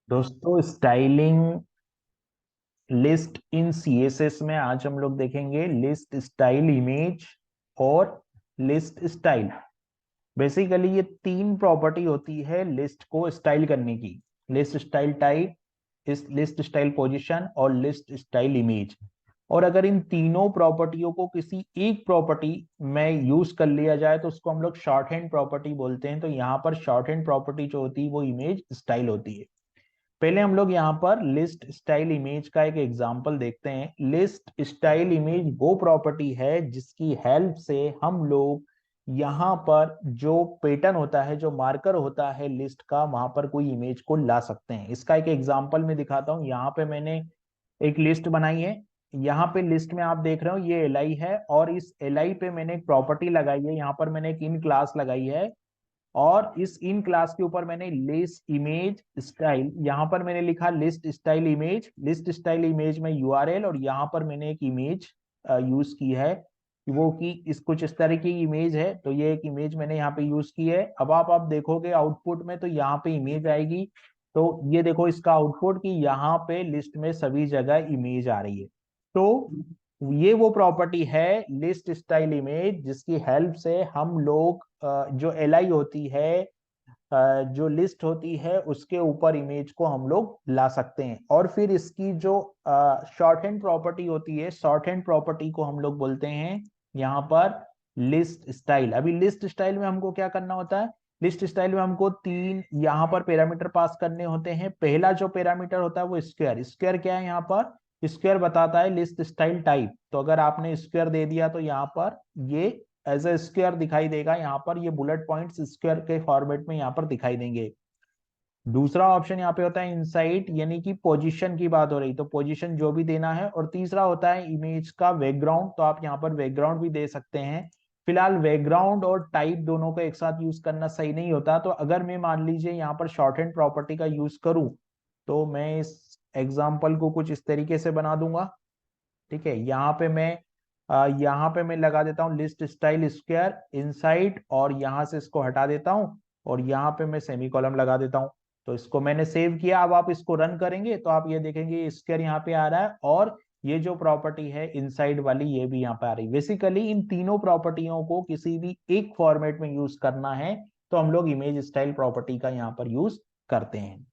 दोस्तों, styling list इन CSS में आज हम लोग देखेंगे लिस्ट स्टाइल इमेज और लिस्ट स्टाइल। बेसिकली ये तीन प्रॉपर्टी होती है लिस्ट को स्टाइल करने की। लिस्ट स्टाइल टाइप, इस लिस्ट स्टाइल पोजीशन और लिस्ट स्टाइल इमेज। और अगर इन तीनों प्रॉपर्टियों को किसी एक प्रॉपर्टी में यूज कर लिया जाए तो उसको हम लोग शॉर्ट हैंड प्रॉपर्टी बोलते हैं। तो यहाँ पर शॉर्ट हैंड प्रॉपर्टी जो होती है वो इमेज स्टाइल होती है। पहले हम लोग यहाँ पर लिस्ट स्टाइल इमेज का एक एग्जांपल देखते हैं। लिस्ट स्टाइल इमेज वो प्रॉपर्टी है जिसकी हेल्प से हम लोग यहाँ पर जो पैटर्न होता है, जो मार्कर होता है लिस्ट का, वहां पर कोई इमेज को ला सकते हैं। इसका एक एग्जांपल मैं दिखाता हूँ। यहाँ पे मैंने एक लिस्ट बनाई है। यहाँ पे लिस्ट में आप देख रहे हो ये एल आई है, और इस एल आई पे मैंने एक प्रॉपर्टी लगाई है। यहाँ पर मैंने एक इन क्लास लगाई है, और इस इन क्लास के ऊपर मैंने लिस्ट इमेज स्टाइल, यहाँ पर मैंने लिखा list style image. List style image में यूआरएल, और यहाँ पर मैंने एक इमेज यूज की है, वो कि इस कुछ इस तरह की इमेज है। तो ये एक इमेज मैंने यहाँ पे यूज की है। अब आप देखोगे आउटपुट में तो यहाँ पे इमेज आएगी। तो ये देखो इसका आउटपुट कि यहाँ पे लिस्ट में सभी जगह इमेज आ रही है। तो ये वो प्रॉपर्टी है लिस्ट स्टाइल इमेज जिसकी हेल्प से हम लोग जो एल आई होती है, जो लिस्ट होती है, उसके ऊपर इमेज को हम लोग ला सकते हैं। और फिर इसकी जो शॉर्ट हैंड प्रॉपर्टी होती है, शॉर्ट हैंड प्रॉपर्टी को हम लोग बोलते हैं यहाँ पर लिस्ट स्टाइल। अभी लिस्ट स्टाइल में हमको क्या करना होता है? लिस्ट स्टाइल में हमको तीन यहाँ पर पैरामीटर पास करने होते हैं। पहला जो पैरामीटर होता है वो स्क्वायर। स्क्वायर क्या है? यहाँ पर स्क्वायर बताता है लिस्ट स्टाइल टाइप। तो अगर आपने स्क्वायर दे दिया तो यहाँ पर ये एज ए स्क्वायर दिखाई देगा। यहाँ पर ये बुलेट पॉइंट्स स्क्वायर के फॉर्मेट में यहाँ पर दिखाई देंगे। दूसरा ऑप्शन यहाँ पे होता है इनसाइट, यानी कि पोजीशन की बात हो रही तो पोजीशन जो भी देना है। और तीसरा होता है इमेज का बैकग्राउंड, तो आप यहाँ पर बैकग्राउंड भी दे सकते हैं। फिलहाल बैकग्राउंड और टाइप दोनों को एक साथ यूज करना सही नहीं होता। तो अगर मैं मान लीजिए यहाँ पर शॉर्ट हैंड प्रॉपर्टी का यूज करूँ, तो मैं इस एग्जाम्पल को कुछ इस तरीके से बना दूंगा। ठीक है, यहाँ पे मैं लगा देता हूँ लिस्ट स्टाइल स्क्वायर इनसाइड, और यहाँ से इसको हटा देता हूँ, और यहाँ पे मैं सेमी कॉलम लगा देता हूँ। तो इसको मैंने सेव किया। अब आप इसको रन करेंगे तो आप ये देखेंगे स्क्वायर यहाँ पे आ रहा है, और ये जो प्रॉपर्टी है इनसाइड वाली ये भी यहाँ पे आ रही है। बेसिकली इन तीनों प्रॉपर्टियों को किसी भी एक फॉर्मेट में यूज करना है तो हम लोग इमेज स्टाइल प्रॉपर्टी का यहाँ पर यूज करते हैं।